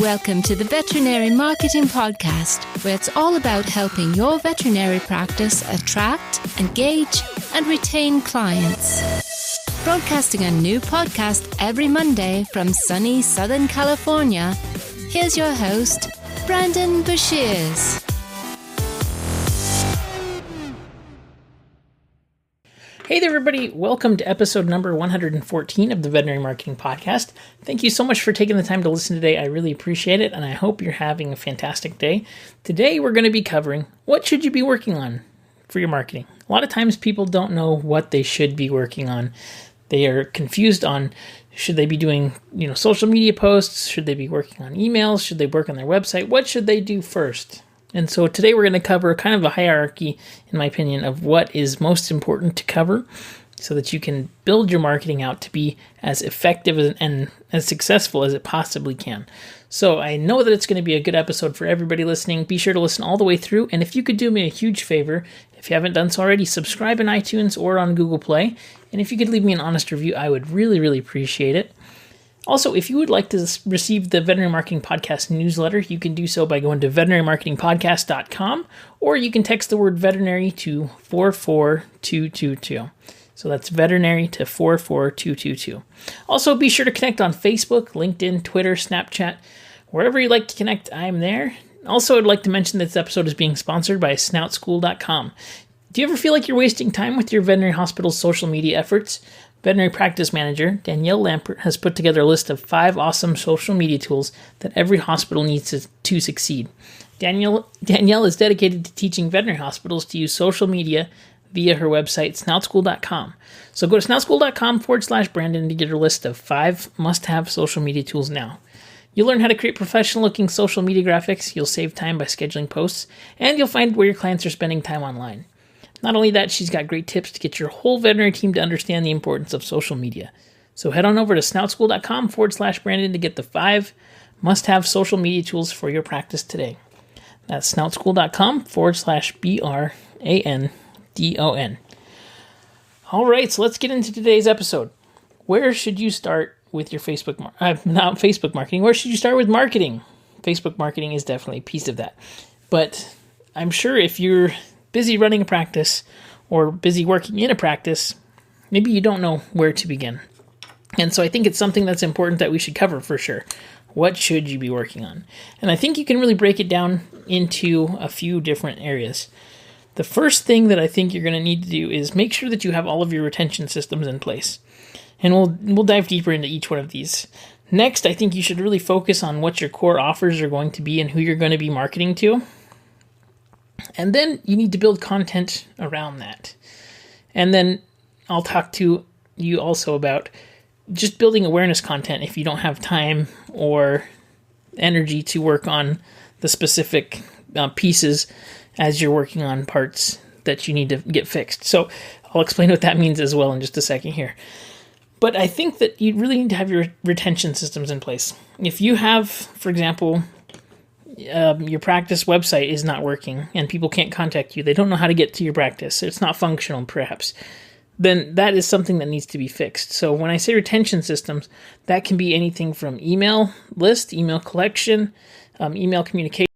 welcome to the Veterinary Marketing Podcast, where it's all about helping your veterinary practice attract, engage, and retain clients. Broadcasting a new podcast every Monday from sunny Southern California, here's your host, Brandon Bashirs. Hey there, everybody. Welcome to episode number 114 of the Veterinary Marketing Podcast. Thank you so much for taking the time to listen today. I really appreciate it, and I hope you're having a fantastic day. Today, we're going to be covering what should you be working on for your marketing. A lot of times, people don't know what they should be working on. They are confused on should they be doing, social media posts? Should they be working on emails? Should they work on their website? What should they do first? And so today we're going to cover kind of a hierarchy, in my opinion, of what is most important to cover so that you can build your marketing out to be as effective and as successful as it possibly can. So I know that it's going to be a good episode for everybody listening. Be sure to listen all the way through. And if you could do me a huge favor, if you haven't done so already, subscribe in iTunes or on Google Play. And if you could leave me an honest review, I would really, really appreciate it. Also, if you would like to receive the Veterinary Marketing Podcast newsletter, you can do so by going to veterinarymarketingpodcast.com, or you can text the word veterinary to 44222. So that's veterinary to 44222. Also, be sure to connect on Facebook, LinkedIn, Twitter, Snapchat. Wherever you like to connect, I'm there. Also, I'd like to mention that this episode is being sponsored by snoutschool.com. Do you ever feel like you're wasting time with your veterinary hospital's social media efforts? Veterinary practice manager Danielle Lampert has put together a list of 5 awesome social media tools that every hospital needs to succeed. Danielle is dedicated to teaching veterinary hospitals to use social media via her website, snoutschool.com. So go to snoutschool.com/Brandon to get her list of 5 must-have social media tools now. You'll learn how to create professional-looking social media graphics, you'll save time by scheduling posts, and you'll find where your clients are spending time online. Not only that, she's got great tips to get your whole veterinary team to understand the importance of social media. So head on over to snoutschool.com/Brandon to get the 5 must-have social media tools for your practice today. That's snoutschool.com/BRANDON. All right, so let's get into today's episode. Where should you start with your Facebook marketing? Where should you start with marketing? Facebook marketing is definitely a piece of that. But I'm sure if you're busy running a practice or busy working in a practice, maybe you don't know where to begin. And so I think it's something that's important that we should cover for sure. What should you be working on? And I think you can really break it down into a few different areas. The first thing that I think you're going to need to do is make sure that you have all of your retention systems in place. And we'll dive deeper into each one of these. Next, I think you should really focus on what your core offers are going to be and who you're going to be marketing to. And then you need to build content around that. And then I'll talk to you also about just building awareness content if you don't have time or energy to work on the specific pieces as you're working on parts that you need to get fixed. So I'll explain what that means as well in just a second here. But I think that you really need to have your retention systems in place. If you have, for example, your practice website is not working and people can't contact you, they don't know how to get to your practice, it's not functional perhaps, then that is something that needs to be fixed. So when I say retention systems, that can be anything from email list, email collection, email communication,